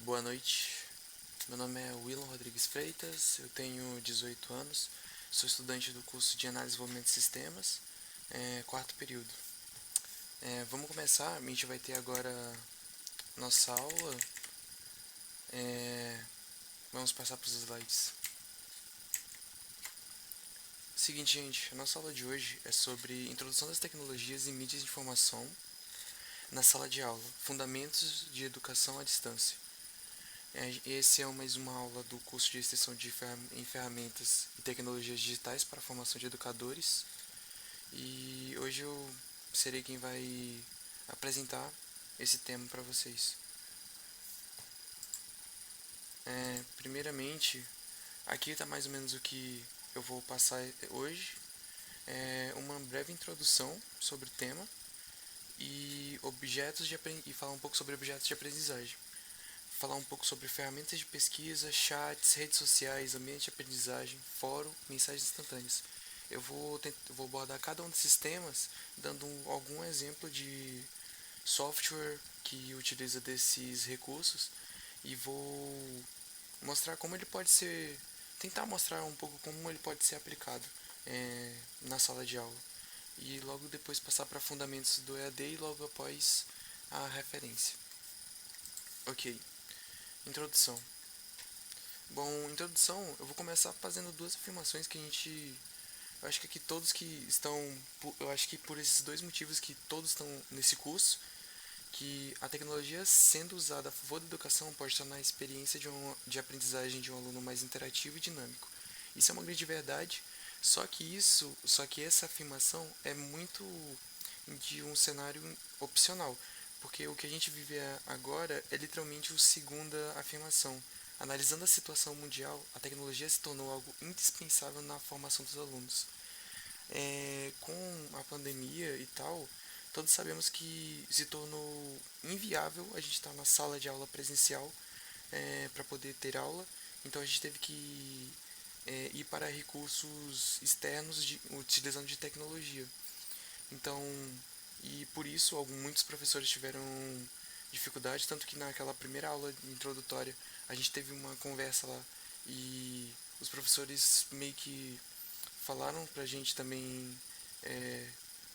Boa noite, meu nome é Willan Rodrigues Freitas, eu tenho 18 anos, sou estudante do curso de Análise e Desenvolvimento de Sistemas, quarto período. Vamos começar, a gente vai ter agora nossa aula, é, vamos passar para os slides. Seguinte, gente, a nossa aula de hoje é sobre Introdução das Tecnologias e Mídias de Informação na Sala de Aula, Fundamentos de Educação à Distância. Esse é mais uma aula do curso de extensão em ferramentas e tecnologias digitais para a formação de educadores. E hoje eu serei quem vai apresentar esse tema para vocês. Primeiramente, aqui está mais ou menos o que eu vou passar hoje. Uma breve introdução sobre o tema e e falar um pouco sobre objetos de aprendizagem. Falar um pouco sobre ferramentas de pesquisa, chats, redes sociais, ambiente de aprendizagem, fórum, mensagens instantâneas. Vou abordar cada um desses temas dando algum exemplo de software que utiliza desses recursos e vou mostrar como ele pode ser, tentar mostrar um pouco como ele pode ser aplicado na sala de aula e logo depois passar para fundamentos do EAD e logo após a referência. Ok, introdução. Bom, introdução, eu vou começar fazendo duas afirmações que eu acho que aqui todos que estão, eu acho que por esses dois motivos que todos estão nesse curso, que a tecnologia sendo usada a favor da educação pode tornar a experiência de aprendizagem de um aluno mais interativo e dinâmico. Isso é uma grande verdade, só que essa afirmação é muito de um cenário opcional, porque o que a gente vive agora é literalmente a segunda afirmação. Analisando a situação mundial, a tecnologia se tornou algo indispensável na formação dos alunos. Com a pandemia e tal, todos sabemos que se tornou inviável a gente estar na sala de aula presencial para poder ter aula, então a gente teve que ir para recursos externos utilizando de tecnologia. Então, e por isso muitos professores tiveram dificuldade, tanto que naquela primeira aula introdutória a gente teve uma conversa lá e os professores meio que falaram pra gente também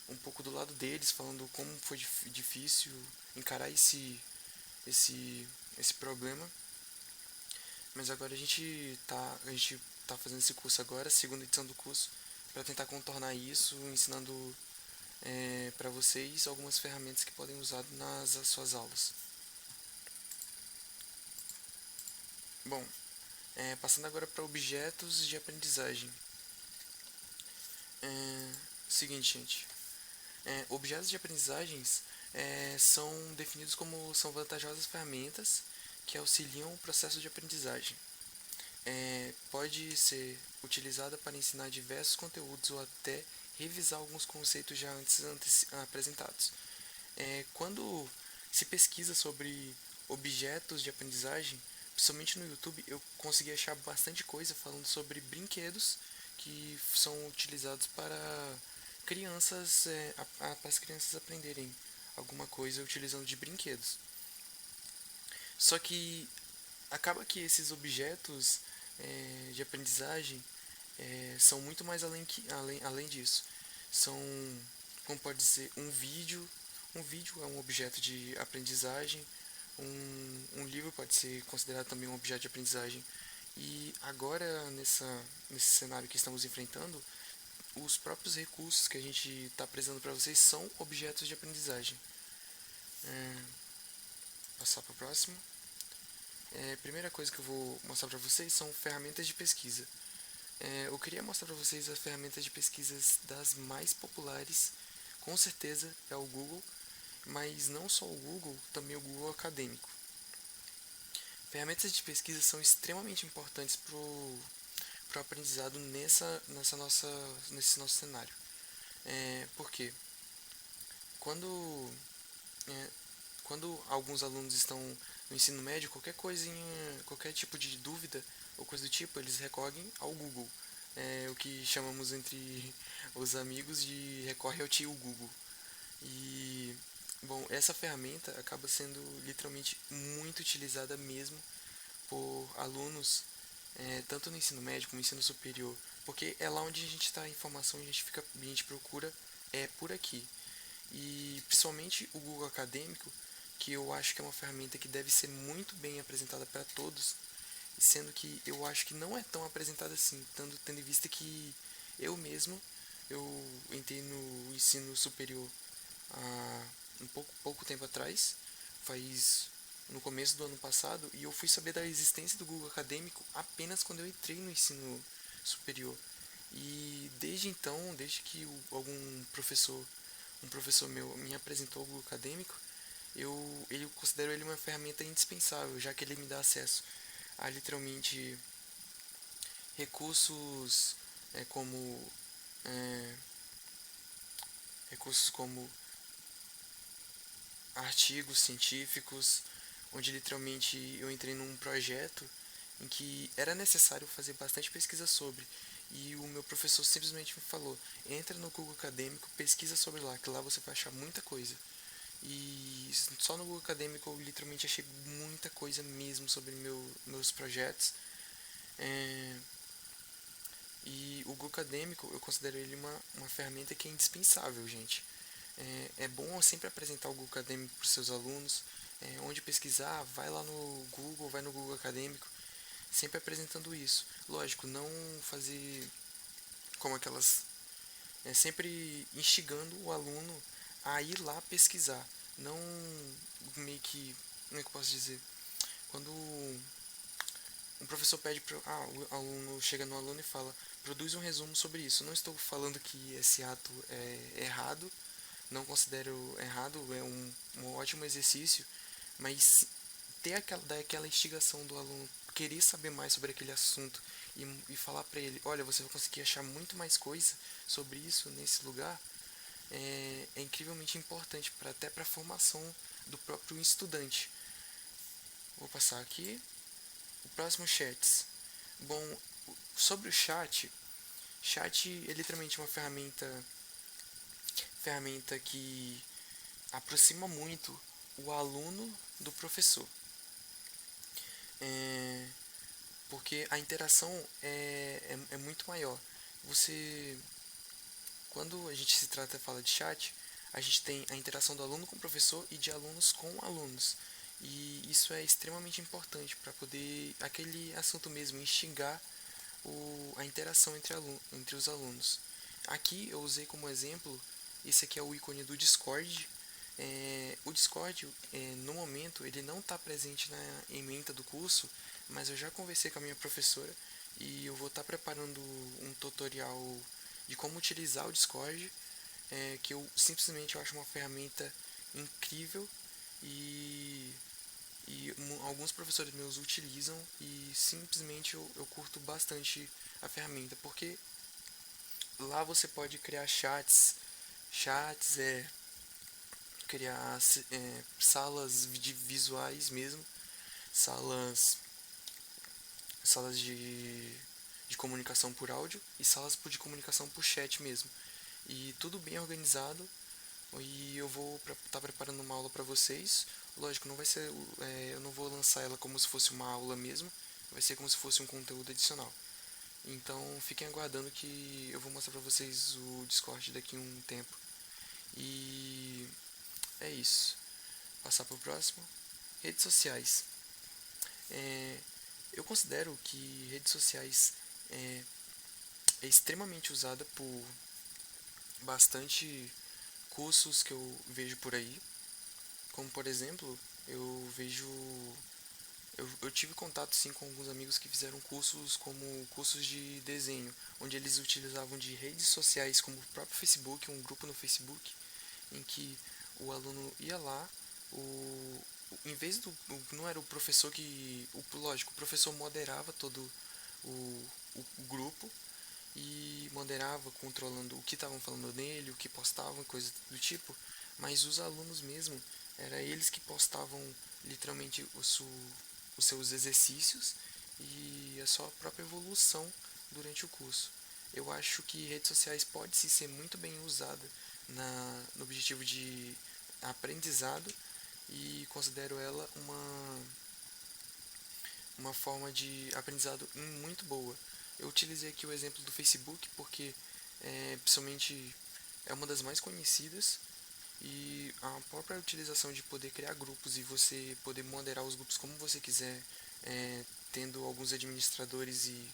um pouco do lado deles, falando como foi difícil encarar esse, esse problema. Mas agora a gente tá fazendo esse curso agora, segunda edição do curso, para tentar contornar isso, ensinando para vocês algumas ferramentas que podem usar nas suas aulas. Bom, passando agora para objetos de aprendizagem. Seguinte, gente. Objetos de aprendizagens são definidos como são vantajosas ferramentas que auxiliam o processo de aprendizagem. Pode ser utilizada para ensinar diversos conteúdos ou até revisar alguns conceitos já antes apresentados. Quando se pesquisa sobre objetos de aprendizagem, principalmente no YouTube, eu consegui achar bastante coisa falando sobre brinquedos que são utilizados para para as crianças aprenderem alguma coisa utilizando de brinquedos. Só que acaba que esses objetos de aprendizagem são muito mais além disso. São, como pode dizer, um vídeo é um objeto de aprendizagem, um livro pode ser considerado também um objeto de aprendizagem. E agora, nesse cenário que estamos enfrentando, os próprios recursos que a gente está apresentando para vocês são objetos de aprendizagem. Passar para o próximo. Primeira coisa que eu vou mostrar para vocês são ferramentas de pesquisa. Eu queria mostrar para vocês as ferramentas de pesquisas das mais populares. Com certeza é o Google, mas não só o Google, também o Google acadêmico. Ferramentas de pesquisa são extremamente importantes para o aprendizado nesse nosso cenário. Por quê? Quando, é, quando alguns alunos estão no ensino médio, qualquer coisinha, qualquer tipo de dúvida ou coisa do tipo, eles recorrem ao Google. O que chamamos entre os amigos de recorre ao tio Google. E Bom, essa ferramenta acaba sendo literalmente muito utilizada mesmo por alunos, tanto no ensino médio como no ensino superior, porque é lá onde a gente está a informação, a gente procura por aqui. E principalmente o Google Acadêmico, que eu acho que é uma ferramenta que deve ser muito bem apresentada para todos, sendo que eu acho que não é tão apresentada assim, tendo em vista que eu mesmo, eu entrei no ensino superior há pouco tempo atrás, faz no começo do ano passado, e eu fui saber da existência do Google Acadêmico apenas quando eu entrei no ensino superior. E desde então, desde que um professor meu me apresentou o Google Acadêmico, eu considero ele uma ferramenta indispensável, já que ele me dá acesso a literalmente recursos é, como é, recursos como artigos científicos, onde literalmente eu entrei num projeto em que era necessário fazer bastante pesquisa sobre. E o meu professor simplesmente me falou: entra no Google Acadêmico, pesquisa sobre lá, que lá você vai achar muita coisa. E só no Google Acadêmico eu literalmente achei muita coisa mesmo sobre meus projetos. É, e o Google Acadêmico eu considero ele uma ferramenta que é indispensável, gente. É bom sempre apresentar o Google Acadêmico para os seus alunos. Onde pesquisar, vai lá no Google, vai no Google Acadêmico, sempre apresentando isso. Lógico, não fazer como aquelas. Sempre instigando o aluno a ir lá pesquisar. Não meio que. Como é que eu posso dizer? Quando um professor pede para. O aluno chega no aluno e fala: produz um resumo sobre isso. Não estou falando que esse ato é errado, não considero errado, é um ótimo exercício, mas dar aquela instigação do aluno querer saber mais sobre aquele assunto e falar para ele: olha, você vai conseguir achar muito mais coisa sobre isso nesse lugar, é incrivelmente importante até para a formação do próprio estudante. Vou passar aqui. O próximo, chats. Bom, sobre o chat é literalmente uma ferramenta que aproxima muito o aluno do professor. É, porque a interação é muito maior. Você, quando a gente fala de chat, a gente tem a interação do aluno com o professor e de alunos com alunos. E isso é extremamente importante para poder aquele assunto mesmo instigar a interação entre os alunos. Aqui eu usei como exemplo, esse aqui é o ícone do Discord. O Discord, no momento, ele não está presente na ementa do curso, mas eu já conversei com a minha professora e eu vou estar preparando um tutorial de como utilizar o Discord, que eu simplesmente acho uma ferramenta incrível e, alguns professores meus utilizam e simplesmente eu curto bastante a ferramenta, porque lá você pode criar chats criar salas de visuais mesmo, salas salas de comunicação por áudio e salas de comunicação por chat mesmo. E tudo bem organizado. E eu vou estar preparando uma aula para vocês. Lógico, não vai ser, eu não vou lançar ela como se fosse uma aula mesmo. Vai ser como se fosse um conteúdo adicional. Então fiquem aguardando que eu vou mostrar para vocês o Discord daqui a um tempo. E é isso. Passar para o próximo. Redes sociais. É, eu considero que redes sociais é extremamente usada por bastante cursos que eu vejo por aí. Como por exemplo, eu vejo. Eu tive contato sim com alguns amigos que fizeram cursos como cursos de desenho, onde eles utilizavam de redes sociais como o próprio Facebook, um grupo no Facebook, em que o aluno ia lá, em vez do. Não era o professor que. Lógico, o professor moderava todo o grupo e moderava, controlando o que estavam falando nele, o que postavam, coisas do tipo, mas os alunos mesmo, era eles que postavam literalmente os seus exercícios e a sua própria evolução durante o curso. Eu acho que redes sociais pode sim ser muito bem usada no objetivo de aprendizado e considero ela uma forma de aprendizado muito boa. Eu utilizei aqui o exemplo do Facebook porque principalmente é uma das mais conhecidas e a própria utilização de poder criar grupos e você poder moderar os grupos como você quiser, tendo alguns administradores e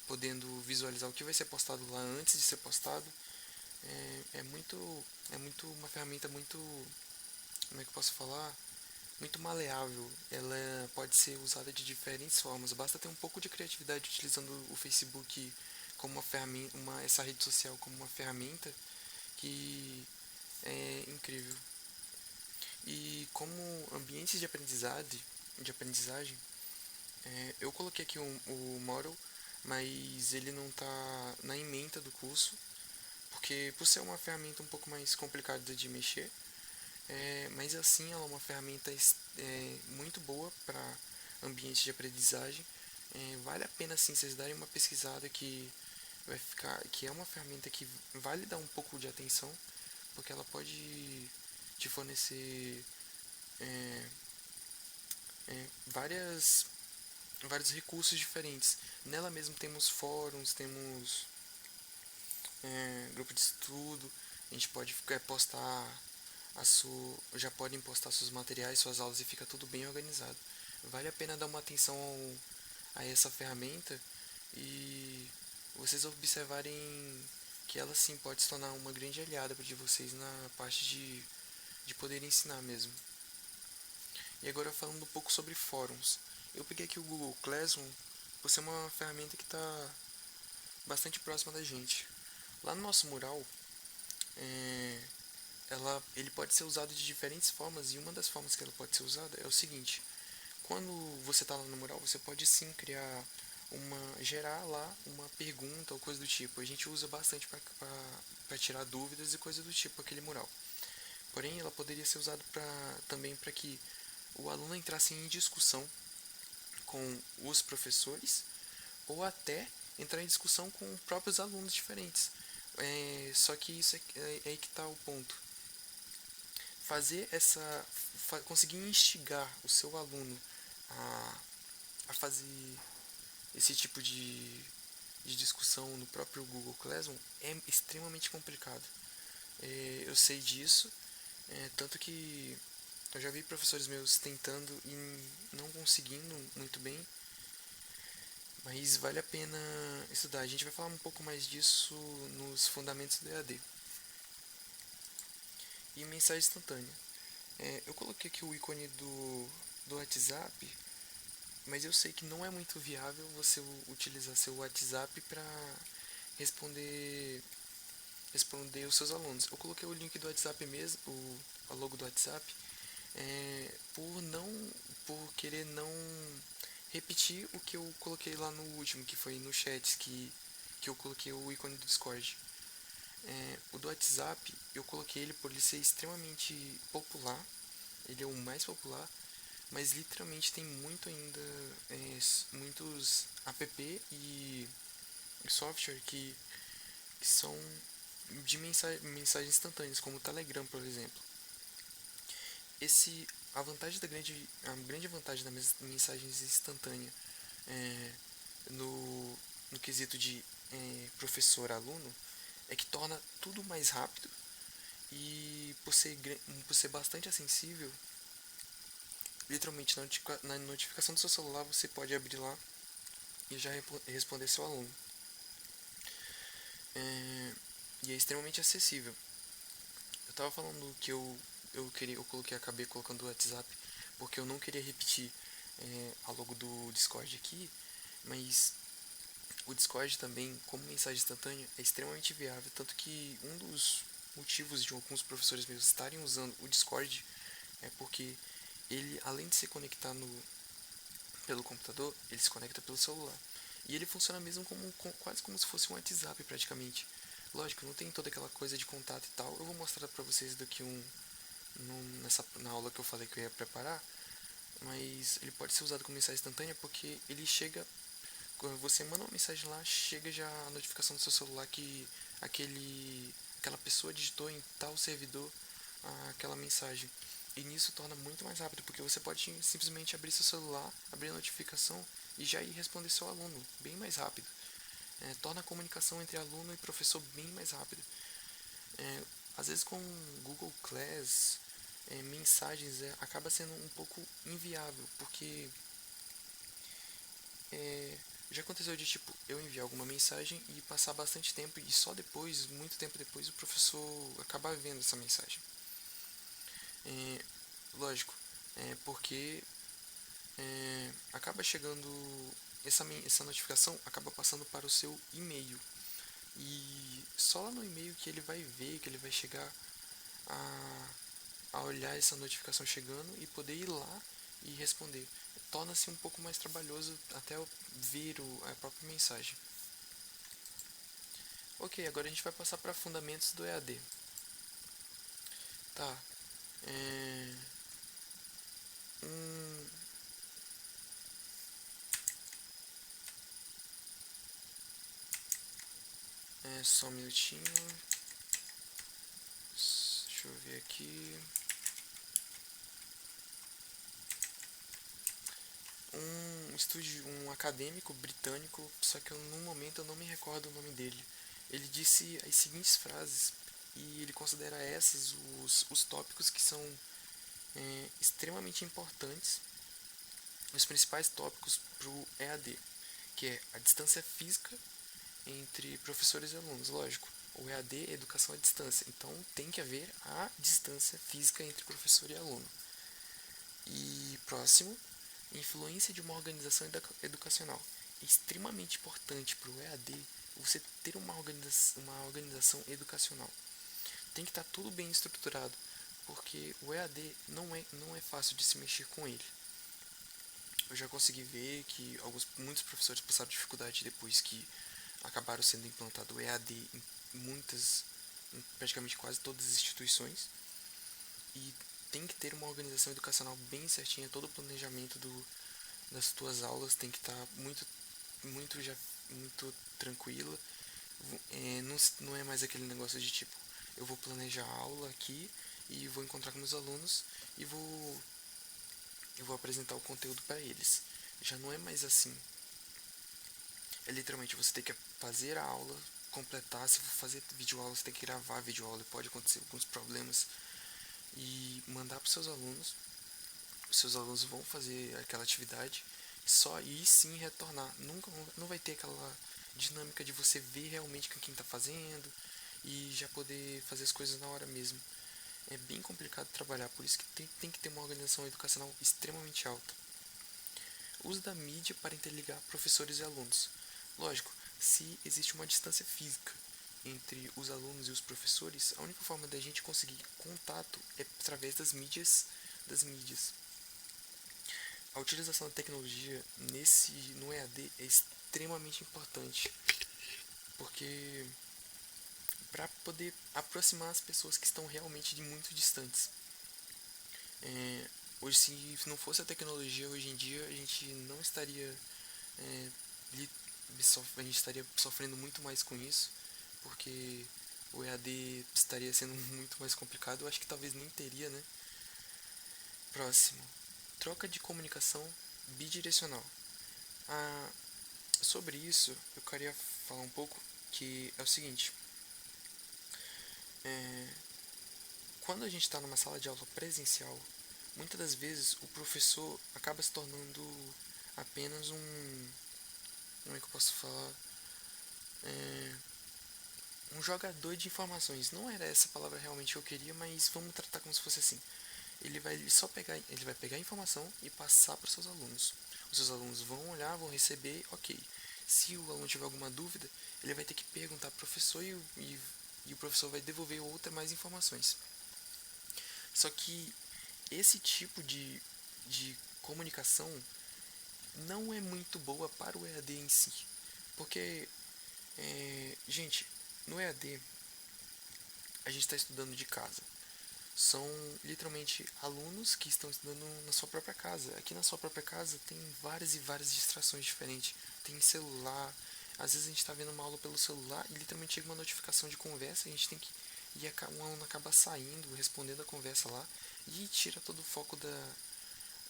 podendo visualizar o que vai ser postado lá antes de ser postado, é muito uma ferramenta muito, como é que eu posso falar? Muito maleável. Ela pode ser usada de diferentes formas. Basta ter um pouco de criatividade utilizando o Facebook como uma ferramenta, essa rede social como uma ferramenta que é incrível. E como ambientes de aprendizagem, eu coloquei aqui o Model, mas ele não está na ementa do curso, porque por ser uma ferramenta um pouco mais complicada de mexer, mas assim ela é uma ferramenta muito boa para ambientes de aprendizagem. Vale a pena sim vocês darem uma pesquisada que é uma ferramenta que vale dar um pouco de atenção, porque ela pode te fornecer é, vários recursos diferentes. Nela mesmo temos fóruns, temos grupo de estudo, a gente pode postar já podem postar seus materiais, suas aulas e fica tudo bem organizado. Vale a pena dar uma atenção a essa ferramenta e vocês observarem que ela sim pode se tornar uma grande aliada de vocês na parte de poder ensinar mesmo. E agora falando um pouco sobre fóruns. Eu peguei aqui o Google Classroom por ser uma ferramenta que está bastante próxima da gente. Lá no nosso mural, ele pode ser usado de diferentes formas e uma das formas que ela pode ser usada é o seguinte: quando você está lá no mural, você pode sim gerar lá uma pergunta ou coisa do tipo. A gente usa bastante para tirar dúvidas e coisa do tipo aquele mural. Porém, ela poderia ser usada também para que o aluno entrasse em discussão com os professores ou até entrar em discussão com próprios alunos diferentes. Só que isso é aí que está o ponto. Conseguir instigar o seu aluno a fazer esse tipo de discussão no próprio Google Classroom é extremamente complicado. Eu sei disso, tanto que eu já vi professores meus tentando e não conseguindo muito bem, mas vale a pena estudar. A gente vai falar um pouco mais disso nos fundamentos do EAD. E mensagem instantânea. Eu coloquei aqui o ícone do WhatsApp, mas eu sei que não é muito viável você utilizar seu WhatsApp para responder os seus alunos. Eu coloquei o link do WhatsApp mesmo, a logo do WhatsApp, por querer não repetir o que eu coloquei lá no último, que foi no chat, que eu coloquei o ícone do Discord. O do WhatsApp, eu coloquei ele por ele ser extremamente popular, ele é o mais popular, mas literalmente tem muitos app e software que são de mensagens instantâneas, como o Telegram, por exemplo. A grande vantagem das mensagens instantâneas no quesito de professor-aluno é que torna tudo mais rápido e por ser bastante acessível, literalmente na notificação do seu celular você pode abrir lá e já responder seu aluno. E é extremamente acessível. Eu tava falando que acabei colocando o WhatsApp porque eu não queria repetir a logo do Discord aqui, mas o Discord também, como mensagem instantânea, é extremamente viável, tanto que um dos motivos de alguns professores meus estarem usando o Discord é porque ele, além de se conectar pelo computador, ele se conecta pelo celular. E ele funciona mesmo quase como se fosse um WhatsApp praticamente. Lógico, não tem toda aquela coisa de contato e tal. Eu vou mostrar pra vocês daqui na aula que eu falei que eu ia preparar. Mas ele pode ser usado como mensagem instantânea porque ele chega. Quando você manda uma mensagem lá, chega já a notificação do seu celular que aquela pessoa digitou em tal servidor aquela mensagem. E nisso torna muito mais rápido, porque você pode simplesmente abrir seu celular, abrir a notificação e já ir responder seu aluno, bem mais rápido. Torna a comunicação entre aluno e professor bem mais rápida. Às vezes com Google Class, mensagens acaba sendo um pouco inviável, porque já aconteceu de tipo eu enviar alguma mensagem e passar bastante tempo e só depois, muito tempo depois, o professor acabar vendo essa mensagem. Lógico, porque acaba chegando essa notificação acaba passando para o seu e-mail e só lá no e-mail que ele vai ver, que ele vai chegar a olhar essa notificação chegando e poder ir lá e responder. Torna-se um pouco mais trabalhoso até eu ver a própria mensagem. Ok, agora a gente vai passar para fundamentos do EAD. Tá. Só um minutinho. Deixa eu ver aqui. Um acadêmico britânico, só que no momento eu não me recordo o nome dele. Ele disse as seguintes frases e ele considera essas os tópicos que são extremamente importantes, os principais tópicos para o EAD, que é a distância física entre professores e alunos. Lógico, o EAD é educação à distância, então tem que haver a distância física entre professor e aluno. E próximo, influência de uma organização educacional. É extremamente importante para o EAD você ter uma organização educacional. Tem que estar tudo bem estruturado, porque o EAD não é fácil de se mexer com ele. Eu já consegui ver que muitos professores passaram dificuldade depois que acabaram sendo implantado o EAD em praticamente quase todas as instituições. E tem que ter uma organização educacional bem certinha, todo o planejamento das tuas aulas tem que estar muito tranquila. Não é mais aquele negócio de tipo, eu vou planejar a aula aqui e vou encontrar com meus alunos e eu vou apresentar o conteúdo para eles. Já não é mais assim. É literalmente você tem que fazer a aula, completar. Se for fazer videoaula, você tem que gravar videoaula. Pode acontecer alguns problemas e mandar para os seus alunos. Os seus alunos vão fazer aquela atividade, só aí sim retornar. Não vai ter aquela dinâmica de você ver realmente quem está fazendo e já poder fazer as coisas na hora mesmo. É bem complicado trabalhar, por isso que tem que ter uma organização educacional extremamente alta. Uso da mídia para interligar professores e alunos. Lógico, se existe uma distância física entre os alunos e os professores, a única forma da gente conseguir contato é através das mídias. A utilização da tecnologia no EAD é extremamente importante, porque para poder aproximar as pessoas que estão realmente de muito distantes. Hoje, se não fosse a tecnologia, hoje em dia a gente não estaria a gente estaria sofrendo muito mais com isso, porque o EAD estaria sendo muito mais complicado. Eu acho que talvez nem teria, né? Próximo, troca de comunicação bidirecional. Sobre isso, eu queria falar um pouco que é o seguinte. Quando a gente está numa sala de aula presencial, muitas das vezes o professor acaba se tornando apenas como é que eu posso falar? Um jogador de informações. Não era essa palavra realmente que eu queria, mas vamos tratar como se fosse assim. Ele vai pegar a informação e passar para os seus alunos. Os seus alunos vão olhar, vão receber, ok. Se o aluno tiver alguma dúvida, ele vai ter que perguntar para o professor e o professor vai devolver mais informações. Só que esse tipo de comunicação não é muito boa para o EAD em si. Porque, gente, no EAD a gente está estudando de casa. São literalmente alunos que estão estudando na sua própria casa. Aqui na sua própria casa tem várias e várias distrações diferentes. Tem celular, às vezes a gente está vendo uma aula pelo celular e literalmente chega uma notificação de conversa e a gente tem que e um aluno acaba saindo, respondendo a conversa lá, e tira todo o foco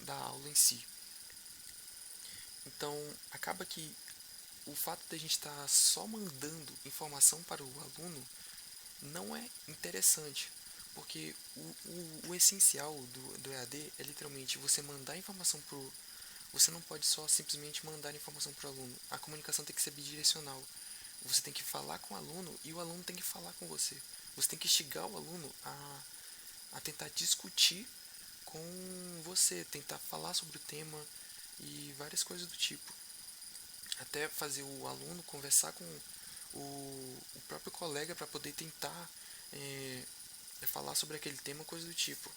da aula em si. Então, acaba que o fato de a gente estar só mandando informação para o aluno não é interessante, porque o essencial do EAD é literalmente você mandar informação para o... Você não pode só simplesmente mandar informação para o aluno. A comunicação tem que ser bidirecional. Você tem que falar com o aluno e o aluno tem que falar com você. Você tem que instigar o aluno a tentar discutir com você, tentar falar sobre o tema e várias coisas do tipo. Até fazer o aluno conversar com o próprio colega para poder tentar falar sobre aquele tema, coisa do tipo.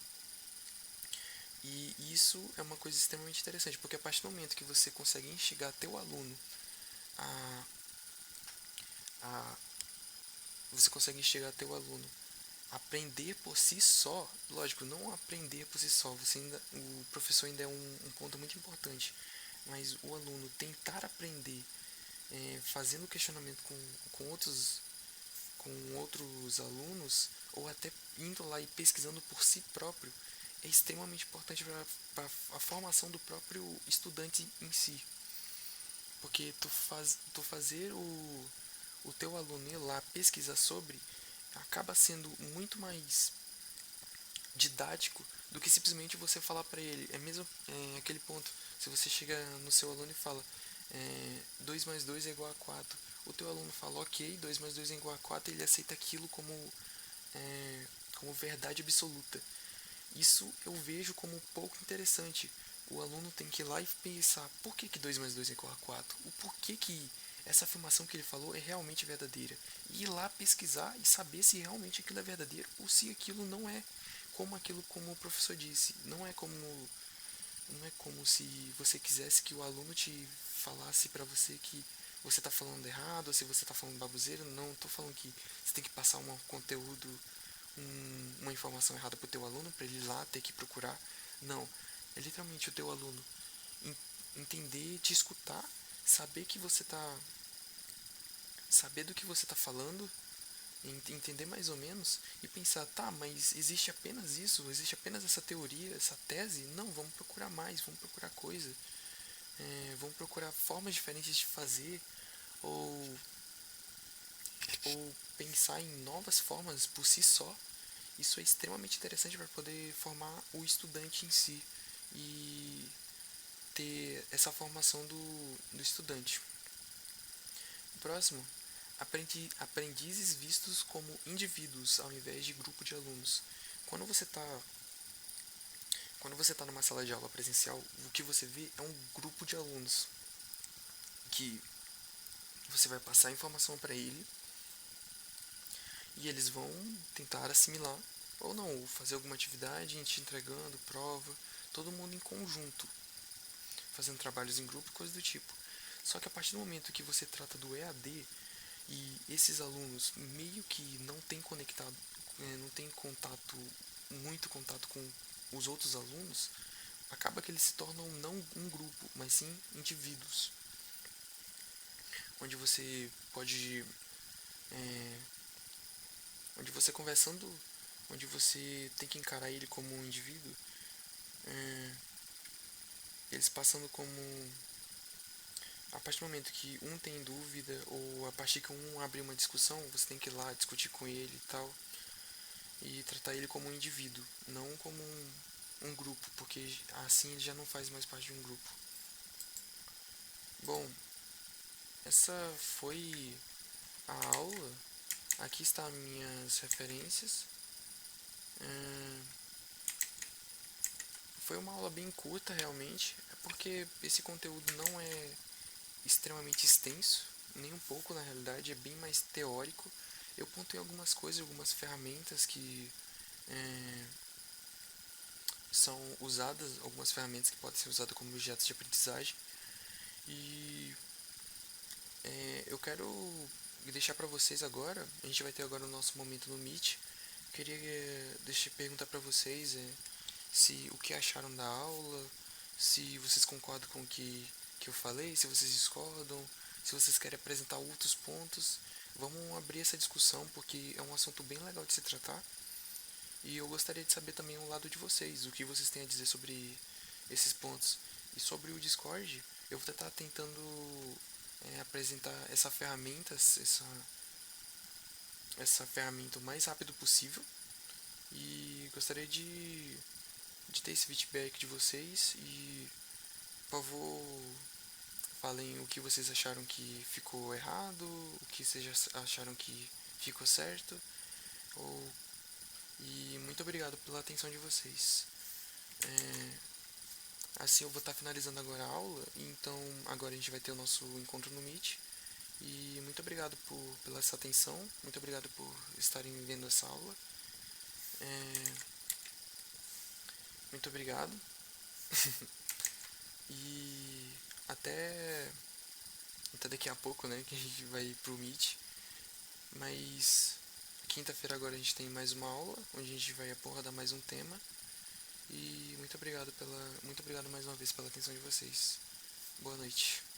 E isso é uma coisa extremamente interessante, porque a partir do momento que você consegue instigar teu aluno a, a você consegue instigar teu aluno a aprender por si só, lógico, não aprender por si só, o professor ainda é um ponto muito importante, mas o aluno tentar aprender fazendo questionamento com outros alunos, ou até indo lá e pesquisando por si próprio, é extremamente importante para a formação do próprio estudante em si. Porque tu fazer o teu aluno ir lá pesquisar sobre acaba sendo muito mais didático do que simplesmente você falar para ele. É mesmo aquele ponto, se você chega no seu aluno e fala 2 mais 2 é igual a 4, o teu aluno fala ok, 2 mais 2 é igual a 4, ele aceita aquilo como verdade absoluta. Isso eu vejo como pouco interessante. O aluno tem que ir lá e pensar por que 2 mais 2 é igual a 4, o porquê que essa afirmação que ele falou é realmente verdadeira. E ir lá pesquisar e saber se realmente aquilo é verdadeiro ou se aquilo não é como o professor disse. Não é como se você quisesse que o aluno te falasse para você que você está falando errado ou se você está falando baboseira. Não estou falando que você tem que passar um conteúdo, uma informação errada para o teu aluno para ele ir lá ter que procurar. Não, é literalmente o teu aluno entender, te escutar, saber que você tá saber do que você está falando, entender mais ou menos e pensar, tá, mas existe apenas isso, existe apenas essa teoria, essa tese? Não, vamos procurar mais, vamos procurar coisa, vamos procurar formas diferentes de fazer ou, ou pensar em novas formas por si só. Isso é extremamente interessante para poder formar o estudante em si e ter essa formação do estudante. Próximo, aprendizes vistos como indivíduos ao invés de grupo de alunos. Quando você está numa sala de aula presencial, o que você vê é um grupo de alunos que você vai passar informação para ele e eles vão tentar assimilar ou não, ou fazer alguma atividade, te entregando prova, todo mundo em conjunto, fazendo trabalhos em grupo, coisa do tipo. Só que a partir do momento que você trata do EAD e esses alunos meio que não têm conectado, não têm muito contato com os outros alunos, acaba que eles se tornam não um grupo, mas sim indivíduos, onde você pode, onde você conversando, onde você tem que encarar ele como um indivíduo, eles passando como, a partir do momento que um tem dúvida ou a partir que um abre uma discussão, você tem que ir lá discutir com ele e tal, e tratar ele como um indivíduo, não como um grupo, porque assim ele já não faz mais parte de um grupo. Bom, essa foi a aula. Aqui estão minhas referências. Foi uma aula bem curta realmente, é porque esse conteúdo não é extremamente extenso, nem um pouco na realidade, é bem mais teórico. Eu pontuei algumas coisas, algumas ferramentas que são usadas, algumas ferramentas que podem ser usadas como objetos de aprendizagem. E eu quero deixar para vocês agora, a gente vai ter agora o nosso momento no Meet. Queria perguntar para vocês o que acharam da aula, se vocês concordam com o que eu falei, se vocês discordam, se vocês querem apresentar outros pontos. Vamos abrir essa discussão porque é um assunto bem legal de se tratar. E eu gostaria de saber também o lado de vocês, o que vocês têm a dizer sobre esses pontos. E sobre o Discord, eu vou estar tentando apresentar essa ferramenta o mais rápido possível. E gostaria de ter esse feedback de vocês. E, por favor, falem o que vocês acharam que ficou errado, o que vocês acharam que ficou certo. Ou, e muito obrigado pela atenção de vocês. Assim eu vou estar finalizando agora a aula, então agora a gente vai ter o nosso encontro no Meet. E muito obrigado pela essa atenção, muito obrigado por estarem vendo essa aula. Muito obrigado. E até daqui a pouco, né, que a gente vai pro Meet. Mas quinta-feira agora a gente tem mais uma aula, onde a gente vai abordar mais um tema. E muito obrigado mais uma vez pela atenção de vocês. Boa noite.